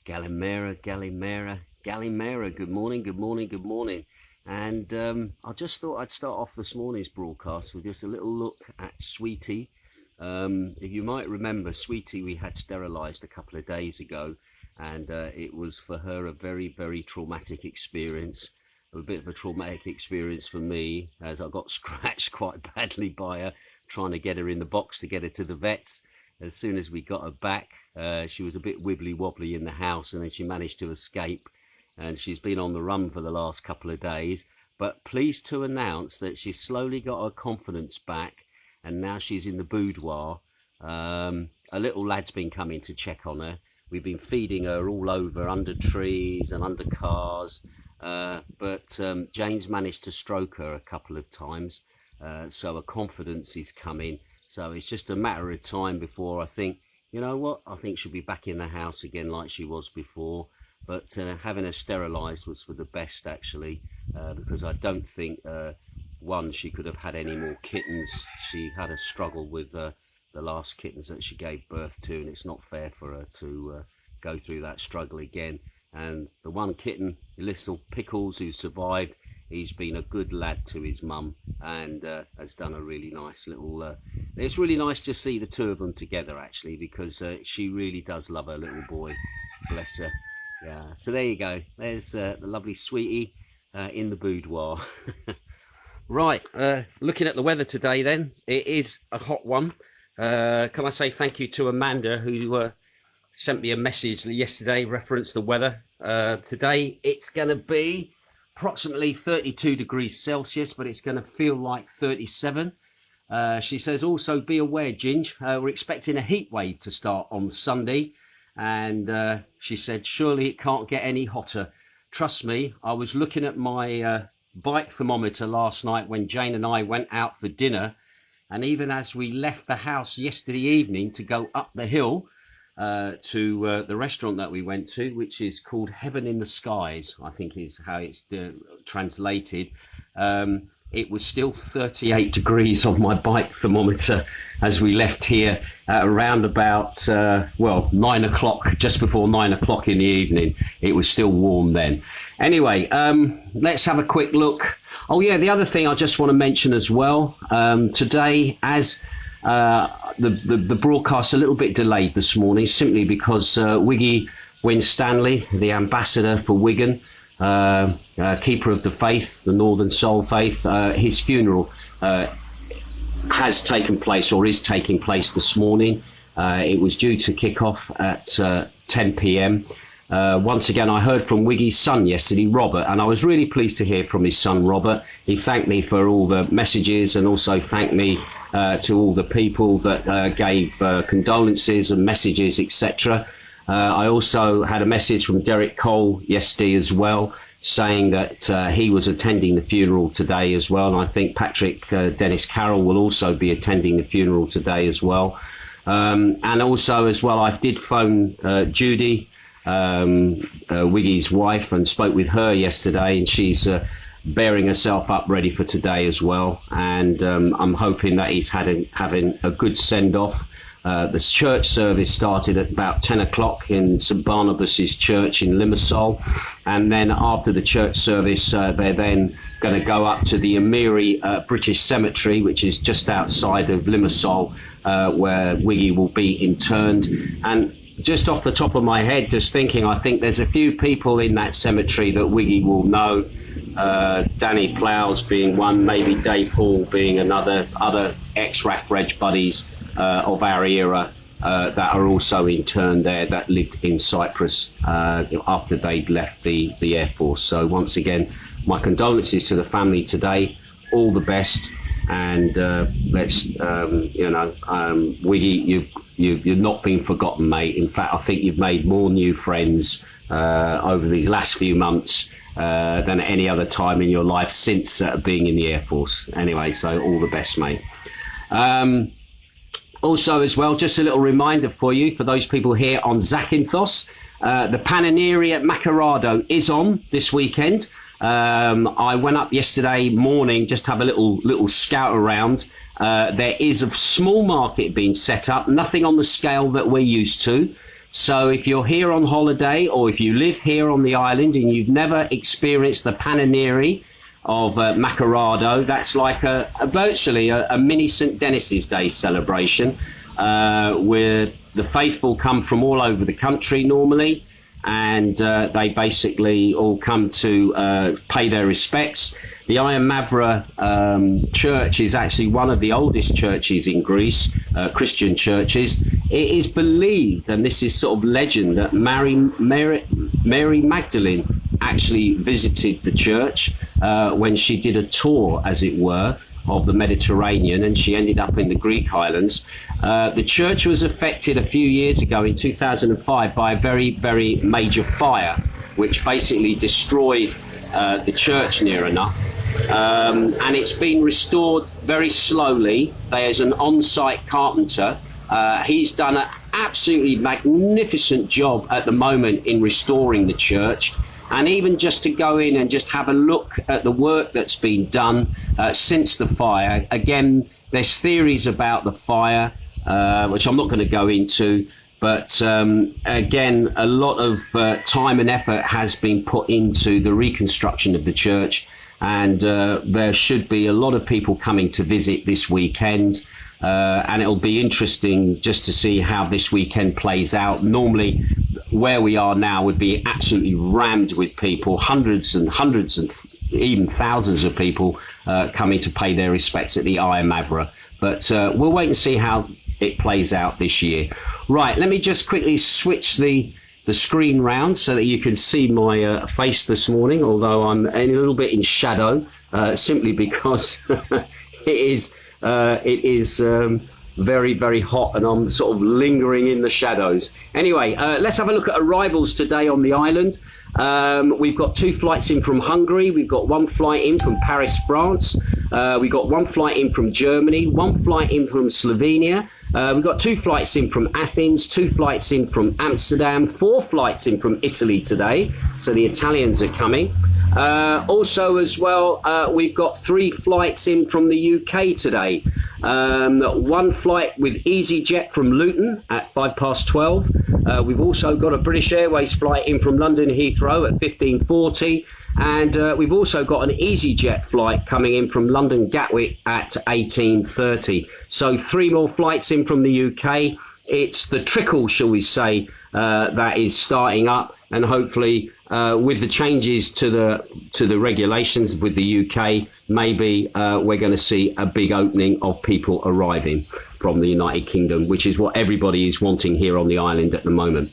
Galimera. Good morning. And I just thought I'd start off this morning's broadcast with just a little look at Sweetie. If you might remember, Sweetie we had sterilised a couple of days ago, and it was for her a very, very traumatic experience. A bit of a traumatic experience for me, as I got scratched quite badly by her trying to get her in the box to get her to the vets. As soon as we got her back, she was a bit wibbly wobbly in the house, and then she managed to escape, and she's been on the run for the last couple of days. But pleased to announce that she's slowly got her confidence back, and now she's in the boudoir. A little lad's been coming to check on her. We've been feeding her all over, under trees and under cars, but Jane's managed to stroke her a couple of times, so her confidence is coming. So it's just a matter of time before I think, you know what, I think she'll be back in the house again like she was before. But having her sterilised was for the best, actually, because I don't think, one, she could have had any more kittens. She had a struggle with the last kittens that she gave birth to, and it's not fair for her to go through that struggle again. And the one kitten, little Pickles, who survived, he's been a good lad to his mum, and has done a really nice little... it's really nice to see the two of them together, actually, because she really does love her little boy. Bless her. Yeah, so there you go. There's the lovely Sweetie in the boudoir. Right, looking at the weather today then, it is a hot one. Can I say thank you to Amanda, who sent me a message yesterday, referenced the weather. Today it's going to be approximately 32 degrees Celsius, but it's going to feel like 37. She says also be aware, Ginge, we're expecting a heat wave to start on Sunday. And she said, surely it can't get any hotter. Trust me, I was looking at my bike thermometer last night when Jane and I went out for dinner. And even as we left the house yesterday evening to go up the hill to the restaurant that we went to, which is called Heaven in the Skies, I think is how it's translated. It was still 38 degrees on my bike thermometer as we left here at around about, 9 o'clock, just before 9 o'clock in the evening. It was still warm then. Anyway, let's have a quick look. Oh yeah, the other thing I just want to mention as well, today, as the broadcast a little bit delayed this morning, simply because Wiggy Winstanley, the ambassador for Wigan, keeper of the faith, the Northern Soul faith, his funeral has taken place, or is taking place this morning. It was due to kick off at 10 p.m. Once again, I heard from Wiggy's son yesterday, Robert, and I was really pleased to hear from his son, Robert. He thanked me for all the messages, and also thanked me to all the people that gave condolences and messages, etc. I also had a message from Derek Cole yesterday as well, saying that he was attending the funeral today as well. And I think Patrick Dennis Carroll will also be attending the funeral today as well. And also as well, I did phone Judy, Wiggy's wife, and spoke with her yesterday, and she's bearing herself up ready for today as well. And I'm hoping that he's having a good send-off. The church service started at about 10 o'clock in St Barnabas's church in Limassol, and then after the church service they're then going to go up to the Amiri British Cemetery, which is just outside of Limassol, where Wiggy will be interned. And just off the top of my head, just thinking, I think there's a few people in that cemetery that Wiggy will know, Danny Ploughs being one, maybe Dave Hall being another, other ex-RAF Reg buddies of our era that are also interned there, that lived in Cyprus after they'd left the Air Force. So once again, my condolences to the family today. All the best, and let's Wiggy, you've not been forgotten, mate. In fact, I think you've made more new friends over these last few months than at any other time in your life since being in the Air Force. Anyway, so all the best, mate. Also as well, just a little reminder for you, for those people here on Zakynthos, the Panhellenic at Macardo is on this weekend. I went up yesterday morning just to have a little scout around. There is a small market being set up, nothing on the scale that we're used to. So if you're here on holiday, or if you live here on the island and you've never experienced the Panhellenic of Macardo, that's like virtually a mini St. Denis's Day celebration, where the faithful come from all over the country normally, and they basically all come to pay their respects. The Iron Mavra church is actually one of the oldest churches in Greece, Christian churches. It is believed, and this is sort of legend, that Mary Magdalene actually visited the church when she did a tour, as it were, of the Mediterranean, and she ended up in the Greek islands. The church was affected a few years ago in 2005 by a very, very major fire, which basically destroyed the church near enough. And it's been restored very slowly. There's an on-site carpenter. He's done an absolutely magnificent job at the moment in restoring the church. And even just to go in and just have a look at the work that's been done since the fire. Again, there's theories about the fire, which I'm not going to go into. But again, a lot of time and effort has been put into the reconstruction of the church. And there should be a lot of people coming to visit this weekend. And it'll be interesting just to see how this weekend plays out. Normally, where we are now would be absolutely rammed with people, hundreds and even thousands of people coming to pay their respects at the Iron Mavra. But we'll wait and see how it plays out this year. Right, let me just quickly switch the screen round so that you can see my face this morning, although I'm a little bit in shadow, simply because it is very, very hot, and I'm sort of lingering in the shadows. Anyway, let's have a look at arrivals today on the island. We've got 2 flights in from Hungary. We've got 1 flight in from Paris, France. We've got 1 flight in from Germany, 1 flight in from Slovenia. We've got 2 flights in from Athens, 2 flights in from Amsterdam, 4 flights in from Italy today. So the Italians are coming. Also as well, we've got 3 flights in from the UK today. 1 flight with EasyJet from Luton at 12:05. We've also got a British Airways flight in from London Heathrow at 15:40. And we've also got an EasyJet flight coming in from London Gatwick at 18:30. So 3 more flights in from the UK. It's the trickle, shall we say, that is starting up, and hopefully with the changes to the regulations with the UK, maybe we're going to see a big opening of people arriving from the United Kingdom, which is what everybody is wanting here on the island at the moment.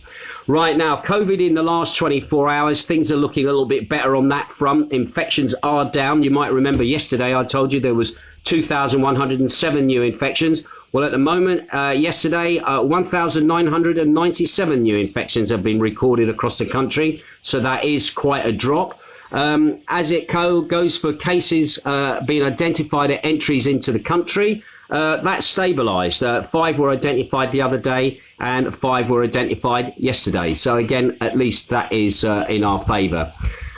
Right now, COVID in the last 24 hours, things are looking a little bit better on that front. Infections are down. You might remember yesterday I told you there was 2,107 new infections. Well, at the moment, yesterday, 1,997 new infections have been recorded across the country. So that is quite a drop. As it goes for cases being identified at entries into the country, that's stabilised. 5 were identified the other day and 5 were identified yesterday. So again, at least that is in our favour.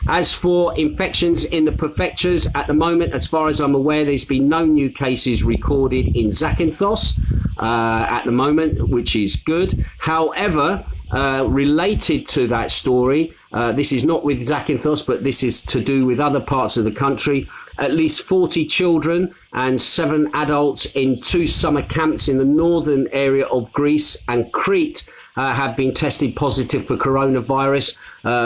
As for infections in the prefectures, at the moment, as far as I'm aware, there's been no new cases recorded in Zakynthos at the moment, which is good. However, related to that story, this is not with Zakynthos, but this is to do with other parts of the country. At least 40 children and 7 adults in 2 summer camps in the northern area of Greece and Crete have been tested positive for coronavirus.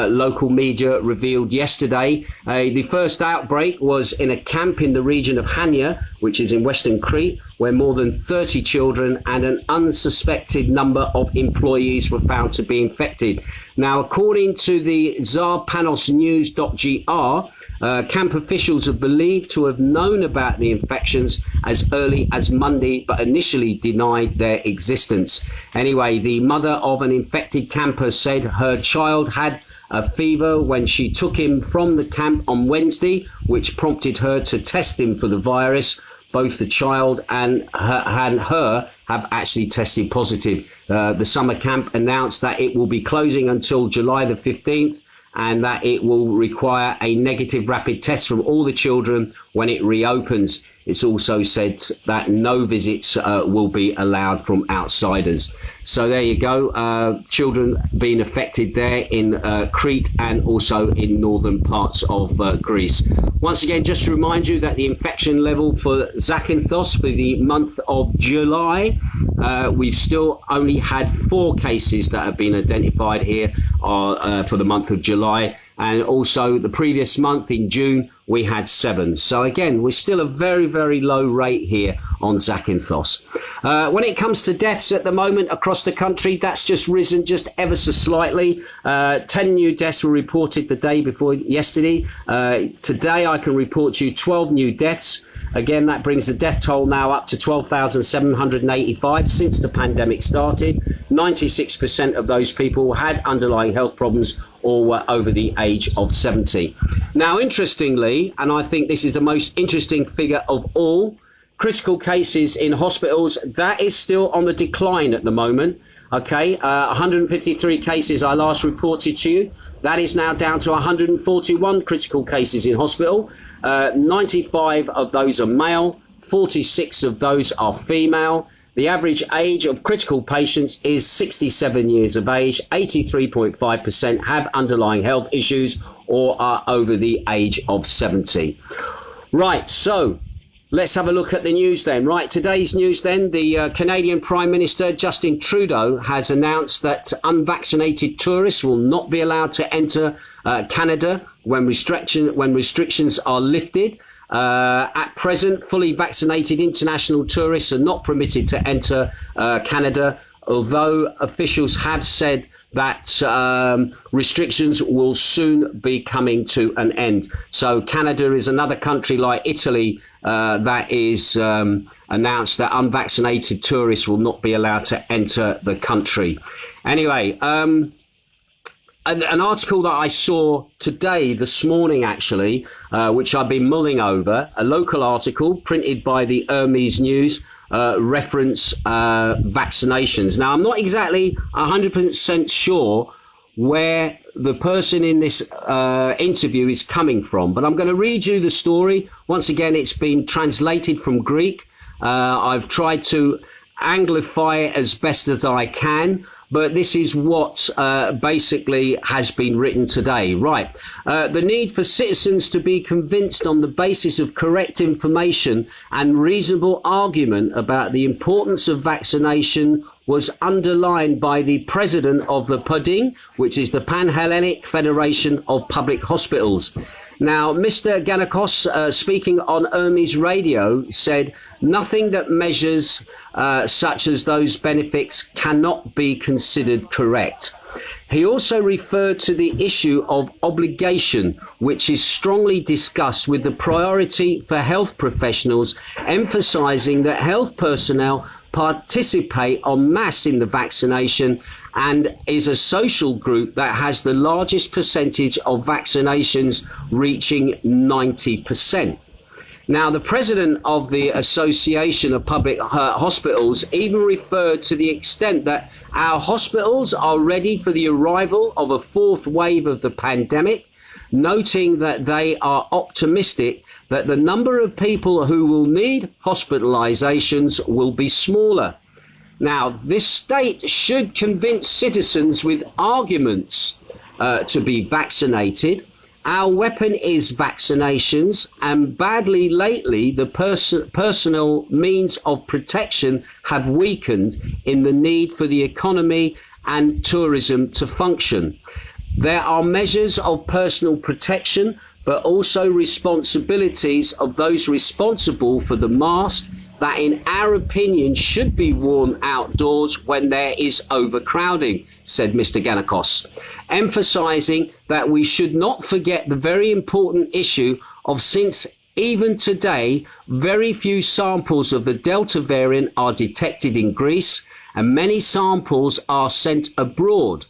Local media revealed yesterday. The first outbreak was in a camp in the region of Hania, which is in western Crete, where more than 30 children and an unsuspected number of employees were found to be infected. Now, according to the zarpanosnews.gr, camp officials are believed to have known about the infections as early as Monday, but initially denied their existence. Anyway, the mother of an infected camper said her child had a fever when she took him from the camp on Wednesday, which prompted her to test him for the virus. Both the child and her have actually tested positive. The summer camp announced that it will be closing until July the 15th, and that it will require a negative rapid test from all the children when it reopens. it's also said that no visits will be allowed from outsiders. So there you go, children being affected there in Crete and also in northern parts of Greece. Once again, just to remind you that the infection level for Zakynthos for the month of July, we've still only had 4 cases that have been identified here for the month of July. And also the previous month in June, we had 7. So again, we're still a very, very low rate here on Zakynthos. When it comes to deaths at the moment across the country, that's just risen just ever so slightly. 10 new deaths were reported the day before yesterday. Today, I can report to you 12 new deaths. Again, that brings the death toll now up to 12,785 since the pandemic started. 96% of those people had underlying health problems or were over the age of 70. Now, interestingly, and I think this is the most interesting figure of all, critical cases in hospitals, that is still on the decline at the moment. Okay, 153 cases I last reported to you. That is now down to 141 critical cases in hospital. 95 of those are male, 46 of those are female. The average age of critical patients is 67 years of age. 83.5% have underlying health issues or are over the age of 70. Right, so let's have a look at the news then. Right, today's news then, the Canadian Prime Minister Justin Trudeau has announced that unvaccinated tourists will not be allowed to enter Canada when restrictions are lifted. At present, fully vaccinated international tourists are not permitted to enter Canada, although officials have said that restrictions will soon be coming to an end. So Canada is another country like Italy that is announced that unvaccinated tourists will not be allowed to enter the country. Anyway, an article that I saw this morning actually, which I've been mulling over, a local article printed by the Hermes News, reference vaccinations. Now, I'm not exactly 100% sure where the person in this interview is coming from, but I'm going to read you the story. Once again, it's been translated from Greek. I've tried to anglify it as best as I can, but this is what basically has been written today. Right. The need for citizens to be convinced on the basis of correct information and reasonable argument about the importance of vaccination was underlined by the President of the POEDIN, which is the Panhellenic Federation of Public Hospitals. Now, Mr. Ginge, speaking on Hermes Radio, said nothing that measures such as those benefits cannot be considered correct. He also referred to the issue of obligation, which is strongly discussed with the priority for health professionals, emphasising that health personnel participate en masse in the vaccination and is a social group that has the largest percentage of vaccinations, reaching 90%. Now, the president of the Association of Public Hospitals even referred to the extent that our hospitals are ready for the arrival of a 4th wave of the pandemic, noting that they are optimistic that the number of people who will need hospitalizations will be smaller. Now, this state should convince citizens with arguments to be vaccinated. Our weapon is vaccinations, and badly lately the personal means of protection have weakened in the need for the economy and tourism to function. There are measures of personal protection, but also responsibilities of those responsible for the mask that, in our opinion, should be worn outdoors when there is overcrowding, said Mr. Ginge, emphasising that we should not forget the very important issue of, since even today, very few samples of the Delta variant are detected in Greece and many samples are sent abroad.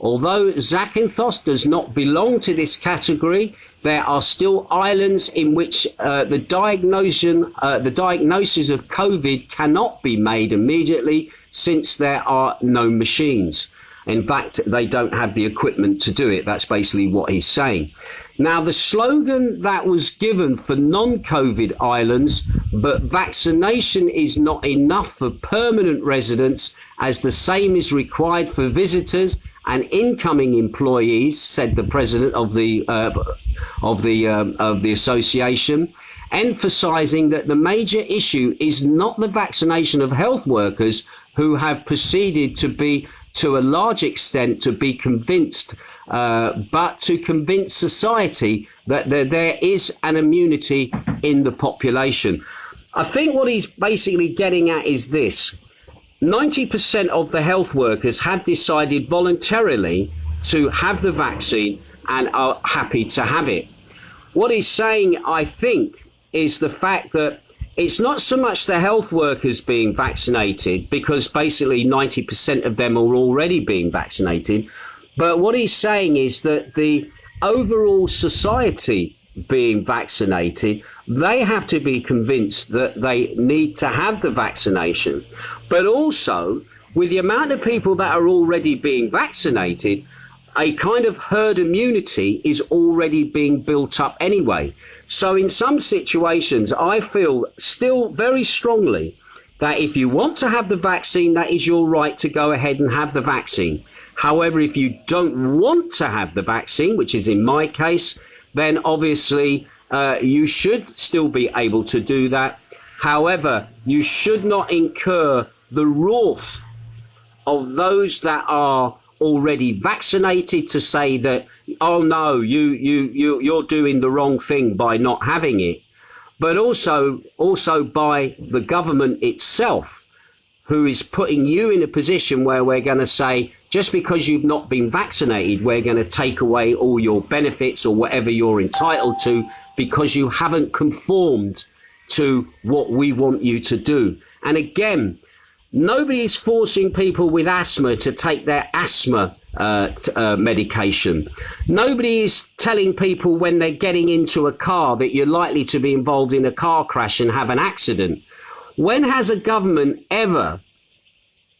Although Zakynthos does not belong to this category, there are still islands in which the diagnosis of COVID cannot be made immediately, since there are no machines. In fact, they don't have the equipment to do it. That's basically what he's saying. Now, the slogan that was given for non-COVID islands, but vaccination is not enough for permanent residents, as the same is required for visitors and incoming employees, said the president of the association, emphasising that the major issue is not the vaccination of health workers, who have proceeded to be, to a large extent, to be convinced, but to convince society that there is an immunity in the population. I think what he's basically getting at is this. 90% of the health workers have decided voluntarily to have the vaccine and are happy to have it. What he's saying, I think, is the fact that it's not so much the health workers being vaccinated, because basically 90% of them are already being vaccinated. But what he's saying is that the overall society being vaccinated, they have to be convinced that they need to have the vaccination. But also, with the amount of people that are already being vaccinated, a kind of herd immunity is already being built up anyway. So in some situations, I feel still very strongly that if you want to have the vaccine, that is your right to go ahead and have the vaccine. However, if you don't want to have the vaccine, which is in my case, then obviously you should still be able to do that. However, you should not incur the wrath of those that are already vaccinated to say that, oh no, you're doing the wrong thing by not having it. But also by the government itself, who is putting you in a position where we're going to say, just because you've not been vaccinated, we're going to take away all your benefits or whatever you're entitled to, because you haven't conformed to what we want you to do. And again, nobody is forcing people with asthma to take their asthma medication. Nobody is telling people when they're getting into a car that you're likely to be involved in a car crash and have an accident. When has a government ever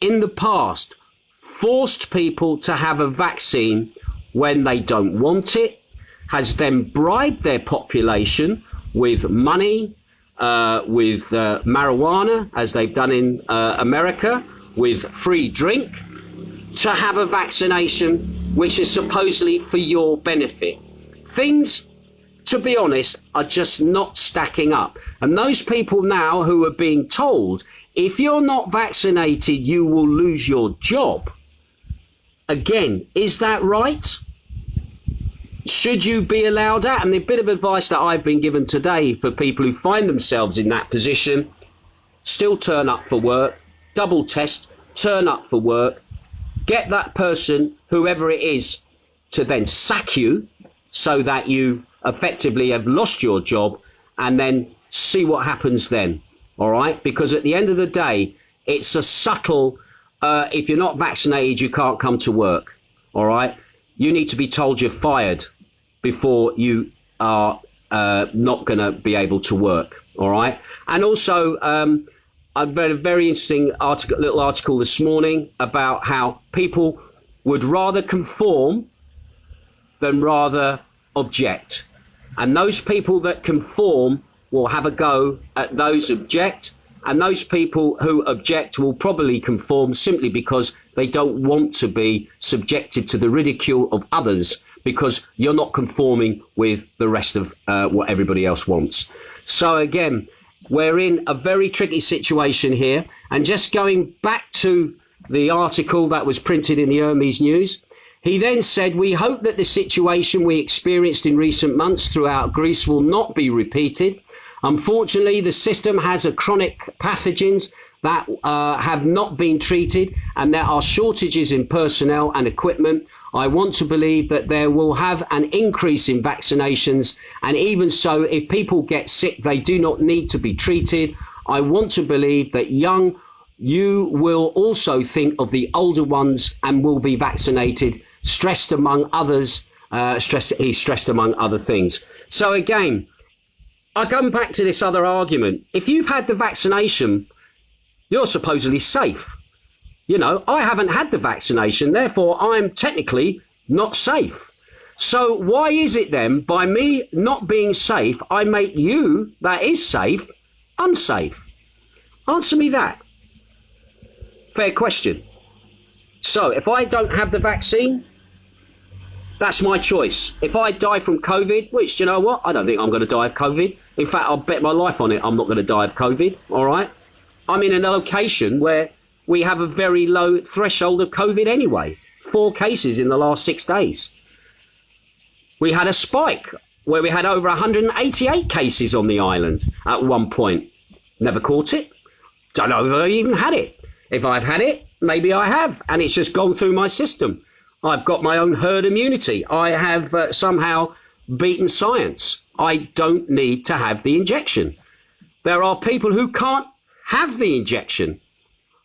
in the past forced people to have a vaccine when they don't want it, has then bribed their population with money, with marijuana, as they've done in America, with free drink, to have a vaccination which is supposedly for your benefit? Things, to be honest, are just not stacking up. And those people now who are being told, if you're not vaccinated, you will lose your job. Again, is that right? Should you be allowed that? And the bit of advice that I've been given today for people who find themselves in that position, still turn up for work, double test, turn up for work, get that person, whoever it is, to then sack you so that you effectively have lost your job, and then see what happens then. All right? Because at the end of the day, it's a subtle, if you're not vaccinated, you can't come to work. All right? You need to be told you're fired before you are not going to be able to work. All right? And also, I read a very interesting little article this morning about how people would rather conform than rather object. And those people that conform will have a go at those object, and those people who object will probably conform simply because they don't want to be subjected to the ridicule of others, because you're not conforming with the rest of what everybody else wants. So again, we're in a very tricky situation here. And just going back to the article that was printed in the Hermes News, he then said, "We hope that the situation we experienced in recent months throughout Greece will not be repeated. Unfortunately, the system has a chronic pathogens that have not been treated, and there are shortages in personnel and equipment. I want to believe that there will have an increase in vaccinations, and even so, if people get sick, they do not need to be treated. I want to believe that you will also think of the older ones and will be vaccinated, stressed among others, he stressed among other things." So again, I come back to this other argument. If you've had the vaccination, you're supposedly safe. You know, I haven't had the vaccination, therefore I'm technically not safe. So why is it then, by me not being safe, I make you, that is safe, unsafe? Answer me that. Fair question. So if I don't have the vaccine, that's my choice. If I die from COVID, which, you know what, I don't think I'm going to die of COVID. In fact, I'll bet my life on it I'm not going to die of COVID, all right? I'm in a location where we have a very low threshold of COVID anyway. 4 cases in the last 6 days. We had a spike where we had over 188 cases on the island at one point. Never caught it. Don't know if I even had it. If I've had it, maybe I have, and it's just gone through my system. I've got my own herd immunity. I have somehow beaten science. I don't need to have the injection. There are people who can't have the injection.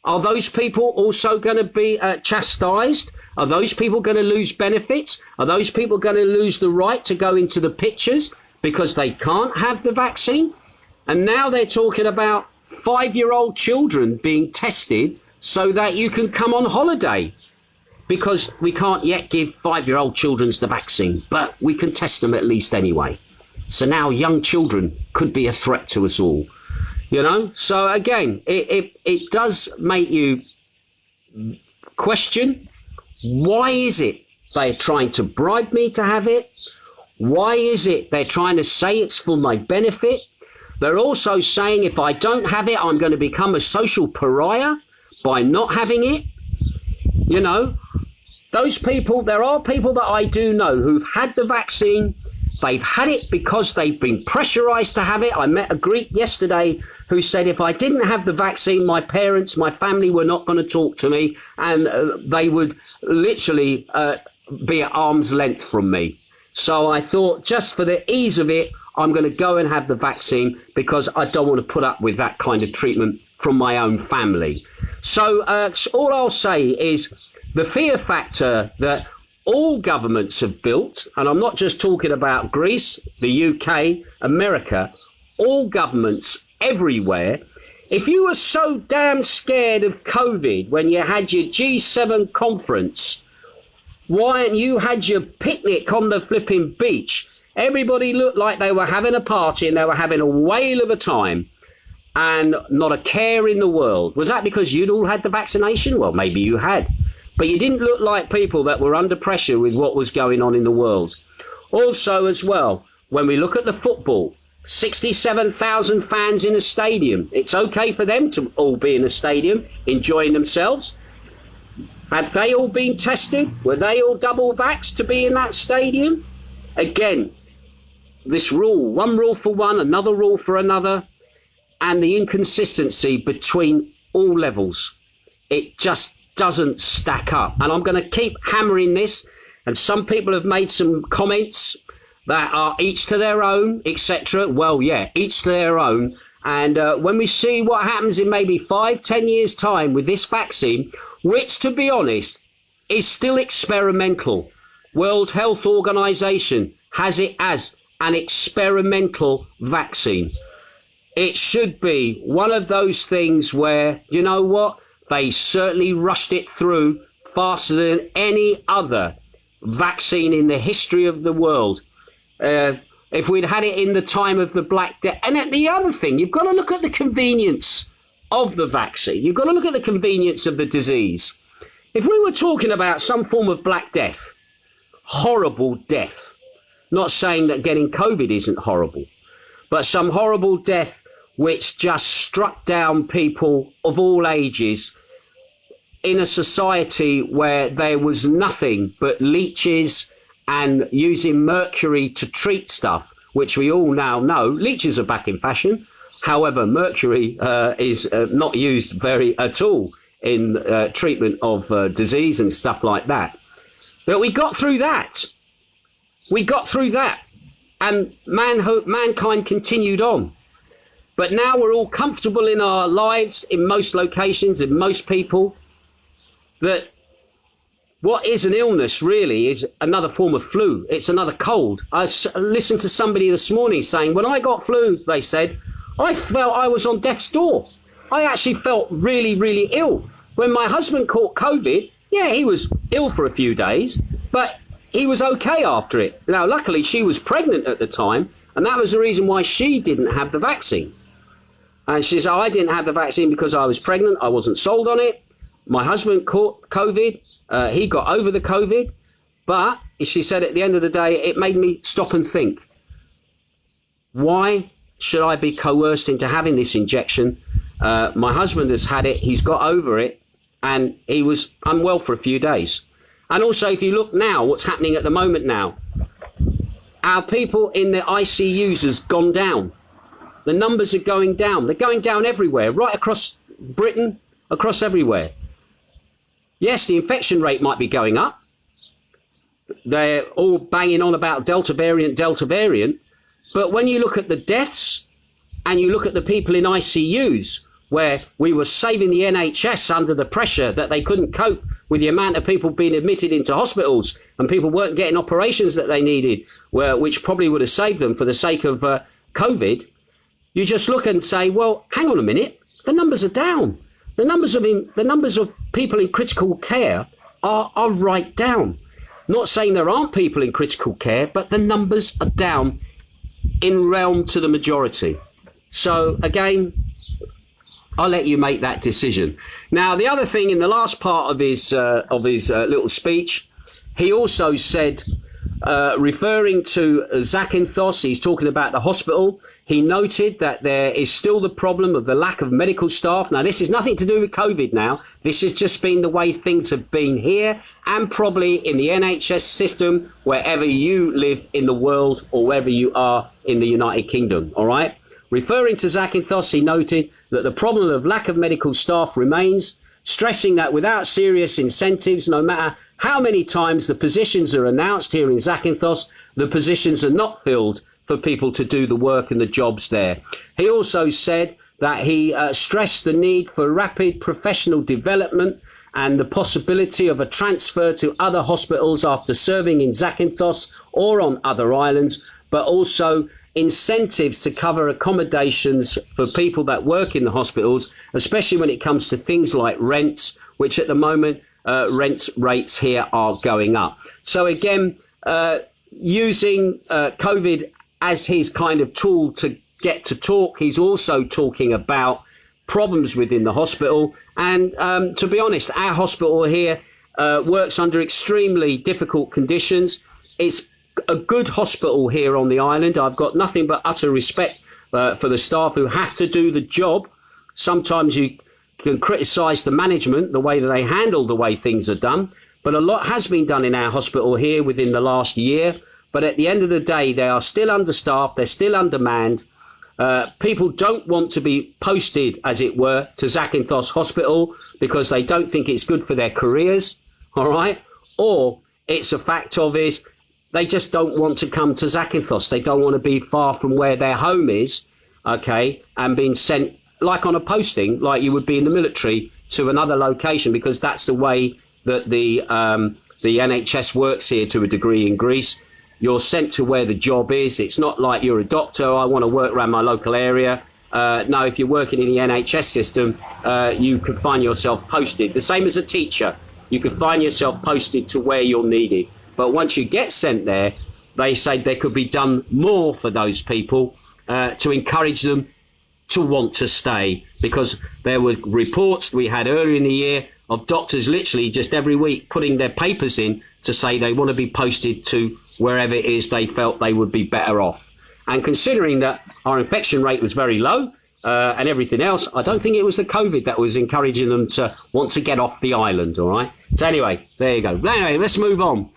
Are those people also going to be chastised? Are those people going to lose benefits? Are those people going to lose the right to go into the pictures because they can't have the vaccine? And now they're talking about 5-year-old children being tested so that you can come on holiday, because we can't yet give 5-year-old children the vaccine, but we can test them at least anyway. So now young children could be a threat to us all, you know? So again, it does make you question, why is it they're trying to bribe me to have it? Why is it they're trying to say it's for my benefit? They're also saying if I don't have it, I'm going to become a social pariah by not having it. You know, those people, there are people that I do know who've had the vaccine. They've had it because they've been pressurized to have it. I met a Greek yesterday who said if I didn't have the vaccine, my parents, my family were not going to talk to me, and they would literally be at arm's length from me. So I thought, just for the ease of it, I'm going to go and have the vaccine because I don't want to put up with that kind of treatment from my own family. So all I'll say is the fear factor that all governments have built, and I'm not just talking about Greece, the UK, America, all governments everywhere. If you were so damn scared of COVID when you had your G7 conference, why hadn't you had your picnic on the flipping beach? Everybody looked like they were having a party and they were having a whale of a time and not a care in the world. Was that because you'd all had the vaccination? Well, maybe you had. But you didn't look like people that were under pressure with what was going on in the world. Also, as well, when we look at the football, 67,000 fans in a stadium. It's okay for them to all be in a stadium enjoying themselves. Had they all been tested? Were they all double vaxxed to be in that stadium? Again, this rule, one rule for one, another rule for another, and the inconsistency between all levels. It just doesn't stack up. And I'm going to keep hammering this, and some people have made some comments that are each to their own, etc. Well, yeah, each to their own. And when we see what happens in maybe 5-10 years' time with this vaccine, which, to be honest, is still experimental. World Health Organization has it as an experimental vaccine. It should be one of those things where, you know what, they certainly rushed it through faster than any other vaccine in the history of the world. If we'd had it in the time of the Black Death. And the other thing, you've got to look at the convenience of the vaccine. You've got to look at the convenience of the disease. If we were talking about some form of Black Death, horrible death, not saying that getting COVID isn't horrible, but some horrible death which just struck down people of all ages in a society where there was nothing but leeches and using mercury to treat stuff, which we all now know. Leeches are back in fashion. However, mercury is not used very at all in treatment of disease and stuff like that. But we got through that. We got through that. And mankind continued on. But now we're all comfortable in our lives, in most locations, in most people, that what is an illness really is another form of flu. It's another cold. I listened to somebody this morning saying, when I got flu, they said, I felt I was on death's door. I actually felt really, really ill. When my husband caught COVID, yeah, he was ill for a few days, but he was okay after it. Now, luckily, she was pregnant at the time, and that was the reason why she didn't have the vaccine. And she said, I didn't have the vaccine because I was pregnant. I wasn't sold on it. My husband caught COVID. He got over the COVID. But she said at the end of the day, it made me stop and think. Why should I be coerced into having this injection? My husband has had it. He's got over it. And he was unwell for a few days. And also, if you look now, what's happening at the moment now, our people in the ICUs has gone down. The numbers are going down. They're going down everywhere, right across Britain, across everywhere. Yes, the infection rate might be going up. They're all banging on about Delta variant. But when you look at the deaths and you look at the people in ICUs, where we were saving the NHS under the pressure that they couldn't cope with the amount of people being admitted into hospitals and people weren't getting operations that they needed, which probably would have saved them for the sake of COVID, you just look and say, well, hang on a minute, the numbers are down. The numbers of people in critical care are right down. Not saying there aren't people in critical care, but the numbers are down in realm to the majority. So again, I'll let you make that decision. Now, the other thing in the last part of his little speech, he also said, referring to Zakynthos, he's talking about the hospital. He noted that there is still the problem of the lack of medical staff. Now, this is nothing to do with COVID now. This has just been the way things have been here and probably in the NHS system wherever you live in the world or wherever you are in the United Kingdom, all right? Referring to Zakynthos, he noted that the problem of lack of medical staff remains, stressing that without serious incentives, no matter how many times the positions are announced here in Zakynthos, the positions are not filled for people to do the work and the jobs there. He also said that he stressed the need for rapid professional development and the possibility of a transfer to other hospitals after serving in Zakynthos or on other islands, but also incentives to cover accommodations for people that work in the hospitals, especially when it comes to things like rents, which at the moment rent rates here are going up. So again, using COVID as his kind of tool to get to talk, he's also talking about problems within the hospital. And to be honest, our hospital here works under extremely difficult conditions. It's a good hospital here on the island. I've got nothing but utter respect for the staff who have to do the job. Sometimes you can criticise the management, the way that they handle the way things are done. But a lot has been done in our hospital here within the last year. But at the end of the day, they are still understaffed. They're still undermanned. People don't want to be posted, as it were, to Zakynthos Hospital because they don't think it's good for their careers. All right. Or it's a fact of is they just don't want to come to Zakynthos. They don't want to be far from where their home is. OK, and being sent like on a posting, like you would be in the military, to another location, because that's the way that the NHS works here to a degree in Greece. You're sent to where the job is. It's not like you're a doctor. I want to work around my local area. No, if you're working in the NHS system, you can find yourself posted. The same as a teacher. You can find yourself posted to where you're needed. But once you get sent there, they say there could be done more for those people to encourage them to want to stay. Because there were reports we had earlier in the year of doctors literally just every week putting their papers in to say they want to be posted to wherever it is they felt they would be better off. And considering that our infection rate was very low and everything else, I don't think it was the COVID that was encouraging them to want to get off the island, all right? So anyway, there you go. Anyway, let's move on.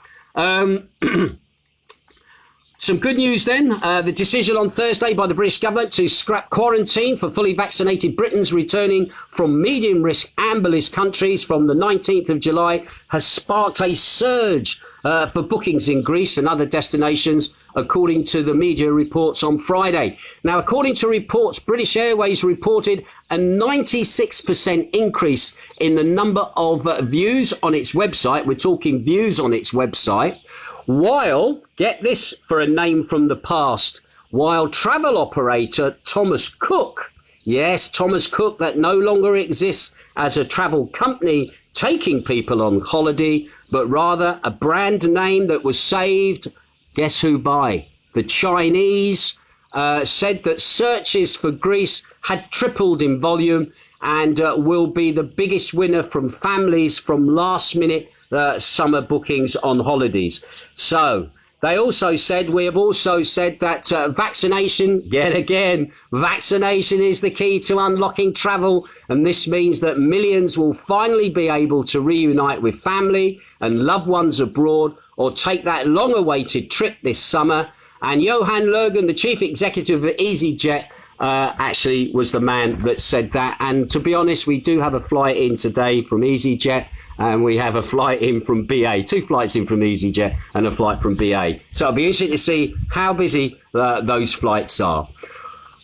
Some good news then. The decision on Thursday by the British government to scrap quarantine for fully vaccinated Britons returning from medium risk amber list countries from the 19th of July has sparked a surge for bookings in Greece and other destinations, according to the media reports on Friday. Now, according to reports, British Airways reported a 96% increase in the number of views on its website. We're talking views on its website. While, get this for a name from the past, while travel operator Thomas Cook, yes, Thomas Cook, that no longer exists as a travel company taking people on holiday, but rather a brand name that was saved, guess who by? The Chinese said that searches for Greece had tripled in volume and will be the biggest winner from families from last-minute summer bookings on holidays. So they also said, we have also said that vaccination, yet again, vaccination is the key to unlocking travel. And this means that millions will finally be able to reunite with family and loved ones abroad or take that long-awaited trip this summer. And Johan Lurgan, the chief executive of EasyJet, actually was the man that said that. And to be honest, we do have a flight in today from EasyJet. And we have a flight in from BA, 2 flights in from EasyJet and a flight from BA. So it'll be interesting to see how busy those flights are.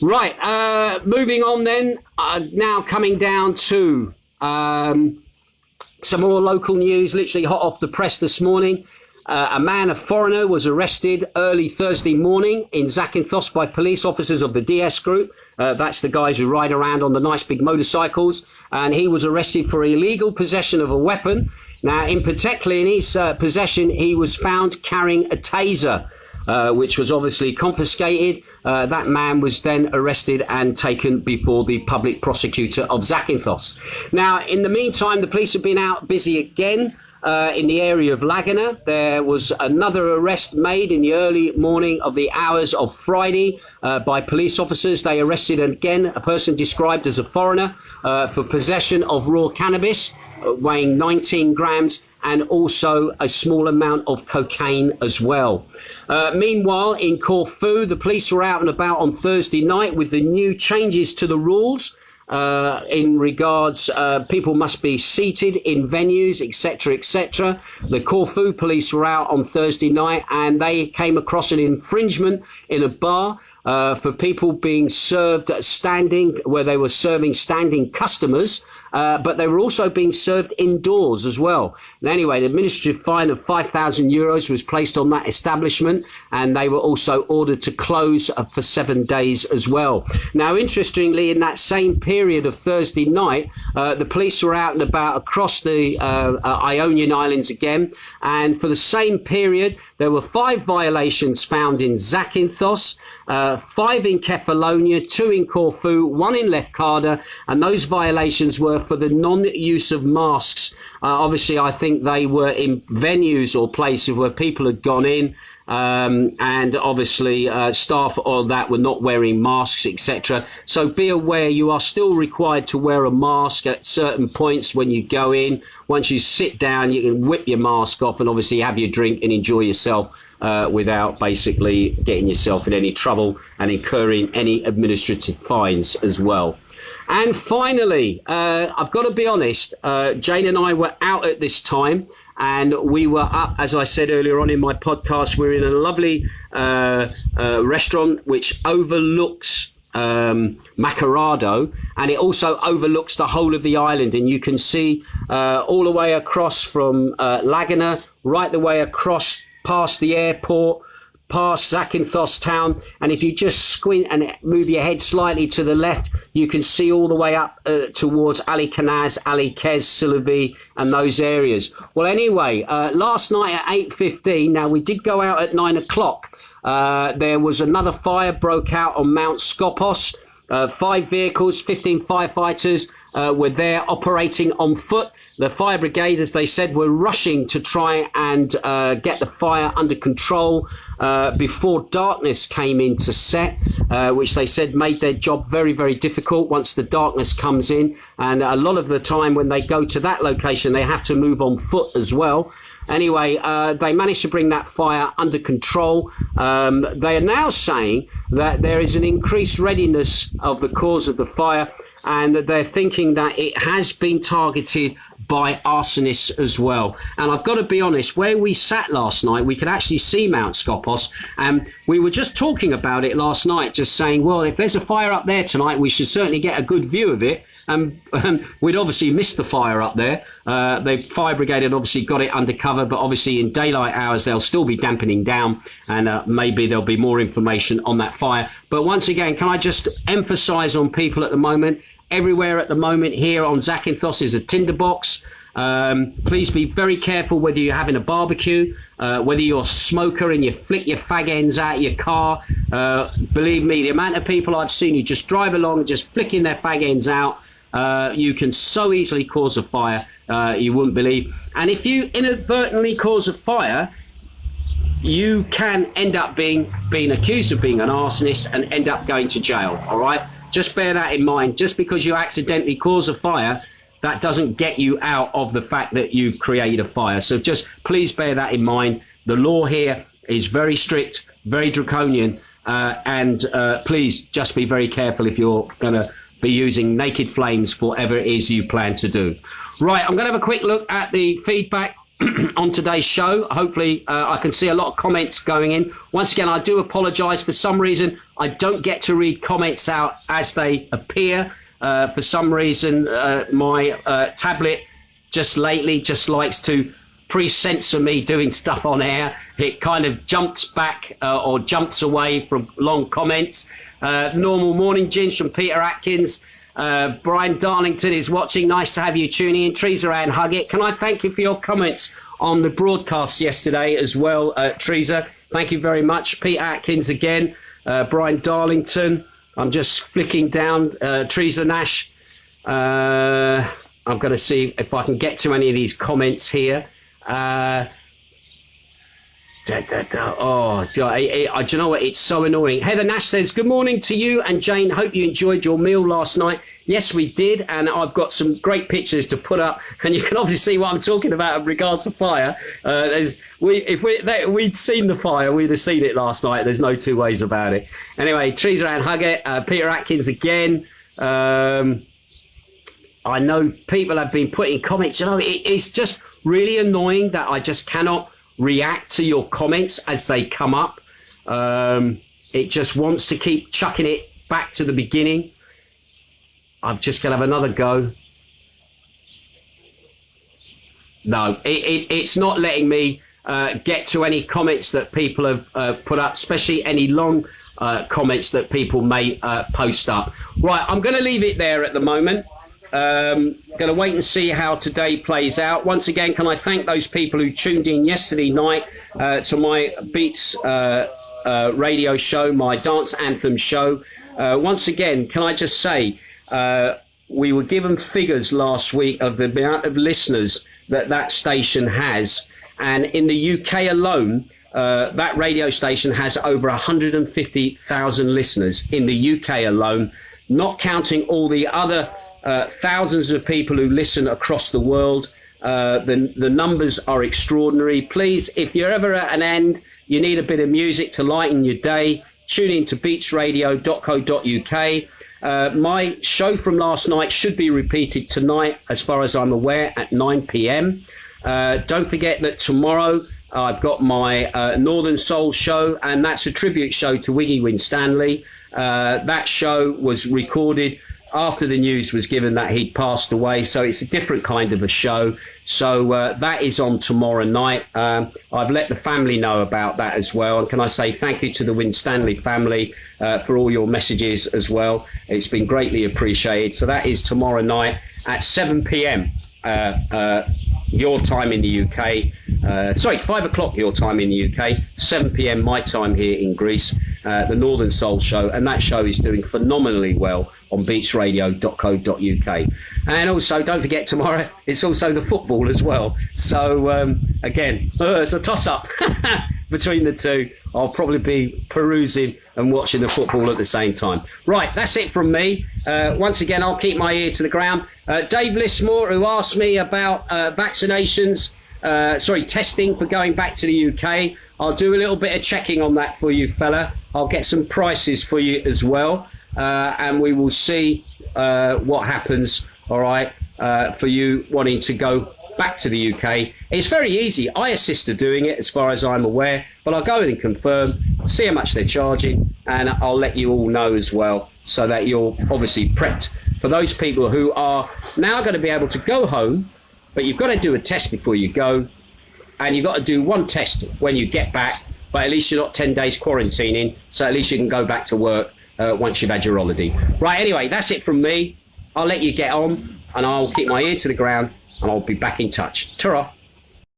Right, moving on then, now coming down to some more local news, literally hot off the press this morning. A foreigner, was arrested early Thursday morning in Zakynthos by police officers of the DS group. That's the guys who ride around on the nice big motorcycles. And he was arrested for illegal possession of a weapon. Now, in particular, in his possession, he was found carrying a taser, which was obviously confiscated. That man was then arrested and taken before the public prosecutor of Zakynthos. Now, in the meantime, the police have been out busy again. In the area of Laguna, there was another arrest made in the early morning of the hours of Friday by police officers. They arrested again a person described as a foreigner for possession of raw cannabis weighing 19 grams and also a small amount of cocaine as well. Meanwhile, in Corfu, the police were out and about on Thursday night with the new changes to the rules. In regards, people must be seated in venues, etc., etc. The Corfu police were out on Thursday night and they came across an infringement in a bar for people being served standing, where they were serving standing customers, but they were also being served indoors as well. And anyway, the administrative fine of €5,000 was placed on that establishment, and they were also ordered to close for 7 days as well. Now, interestingly, in that same period of Thursday night, the police were out and about across the Ionian Islands again, and for the same period, there were 5 violations found in Zakynthos, 5 in Kefalonia, 2 in Corfu, 1 in Lefkada, and those violations were for the non-use of masks. Obviously, I think they were in venues or places where people had gone in, and obviously staff or that were not wearing masks, etc. So be aware, you are still required to wear a mask at certain points when you go in. Once you sit down, you can whip your mask off and obviously have your drink and enjoy yourself without basically getting yourself in any trouble and incurring any administrative fines as well. And finally, I've got to be honest, Jane and I were out at this time, and we were up, as I said earlier on in my podcast, we're in a lovely restaurant which overlooks Macardo, and it also overlooks the whole of the island, and you can see all the way across from Laguna, right the way across past the airport, past Zakynthos town, and if you just squint and move your head slightly to the left, you can see all the way up towards Ali Canaz, Ali Kez, Silavi, and those areas. Well, anyway, last night at 8:15, now we did go out at 9 o'clock. There was another fire broke out on Mount Skopos. 5 vehicles, 15 firefighters were there operating on foot. The fire brigade, as they said, were rushing to try and get the fire under control before darkness came into set, which they said made their job very, very difficult once the darkness comes in. And a lot of the time when they go to that location, they have to move on foot as well. Anyway, they managed to bring that fire under control. They are now saying that there is an increased readiness of the cause of the fire, and that they're thinking that it has been targeted by arsonists as well. And I've got to be honest, where we sat last night, we could actually see Mount Skopos, and we were just talking about it last night, just saying, well, if there's a fire up there tonight, we should certainly get a good view of it. And we'd obviously missed the fire up there. The fire brigade had obviously got it under cover, but obviously in daylight hours they'll still be dampening down, and maybe there'll be more information on that fire. But once again, can I just emphasize on people at the moment, everywhere at the moment here on Zakynthos is a tinderbox. Please be very careful whether you're having a barbecue, whether you're a smoker and you flick your fag ends out of your car. Believe me, the amount of people I've seen who just drive along and just flicking their fag ends out, you can so easily cause a fire, you wouldn't believe. And if you inadvertently cause a fire, you can end up being accused of being an arsonist and end up going to jail, all right? Just bear that in mind. Just because you accidentally cause a fire, that doesn't get you out of the fact that you've created a fire. So just please bear that in mind. The law here is very strict, very draconian, and please just be very careful if you're going to be using naked flames for whatever it is you plan to do. Right, I'm going to have a quick look at the feedback on today's show. Hopefully I can see a lot of comments going in. Once again, I do apologise. For some reason, I don't get to read comments out as they appear. For some reason, my tablet just lately just likes to pre-censor me doing stuff on air. It kind of jumps back or jumps away from long comments. Normal morning, Ginge from Peter Atkins. Brian Darlington is watching. Nice to have you tuning in. Teresa Ann Huggett. Can I thank you for your comments on the broadcast yesterday as well, Teresa? Thank you very much. Peter Atkins again. Brian Darlington. I'm just flicking down. Teresa Nash. I'm going to see if I can get to any of these comments here. Oh, do you know what? It's so annoying. Heather Nash says, good morning to you and Jane. Hope you enjoyed your meal last night. Yes, we did. And I've got some great pictures to put up. And you can obviously see what I'm talking about in regards to fire. If we'd seen the fire, we'd have seen it last night. There's no two ways about it. Anyway, Teresa Ann Huggett, Peter Atkins again. I know people have been putting comments. You know, it's just really annoying that I just cannot react to your comments as they come up. It just wants to keep chucking it back to the beginning. I'm just going to have another go. No, it's not letting me get to any comments that people have put up, especially any long comments that people may post up. Right, I'm going to leave it there at the moment. Going to wait and see how today plays out. Once again, can I thank those people who tuned in yesterday night to my Beats radio show, my dance anthem show. Once again, can I just say, we were given figures last week of the amount of listeners that station has. And in the UK alone, that radio station has over 150,000 listeners in the UK alone, not counting all the other thousands of people who listen across the world. The numbers are extraordinary. Please, if you're ever at an end, you need a bit of music to lighten your day, tune in to beatsradio.co.uk. My show from last night should be repeated tonight, as far as I'm aware, at 9 p.m. Don't forget that tomorrow I've got my Northern Soul show, and that's a tribute show to Wiggy Winstanley. That show was recorded after the news was given that he'd passed away, so it's a different kind of a show. So that is on tomorrow night. I've let the family know about that as well. And can I say thank you to the Winstanley family for all your messages as well. It's been greatly appreciated. So that is tomorrow night at 7 p.m. Your time in the UK. 5 o'clock your time in the UK, 7 p.m. my time here in Greece. The Northern Soul show, and that show is doing phenomenally well on beatsradio.co.uk. And also, don't forget, tomorrow it's also the football as well. So again, it's a toss-up between the two. I'll probably be perusing and watching the football at the same time. Right, that's it from me. Once again, I'll keep my ear to the ground. Dave Lismore, who asked me about vaccinations, testing for going back to the UK. I'll do a little bit of checking on that for you, fella. I'll get some prices for you as well. And we will see what happens, all right, for you wanting to go back to the UK. It's very easy. I assist in doing it as far as I'm aware, but I'll go in and confirm, see how much they're charging, and I'll let you all know as well, so that you're obviously prepped for those people who are now going to be able to go home, but you've got to do a test before you go, and you've got to do one test when you get back, but at least you're not 10 days quarantining, so at least you can go back to work once you've had your holiday. Right, anyway, that's it from me. I'll let you get on, and I'll keep my ear to the ground and I'll be back in touch. Ta-ra!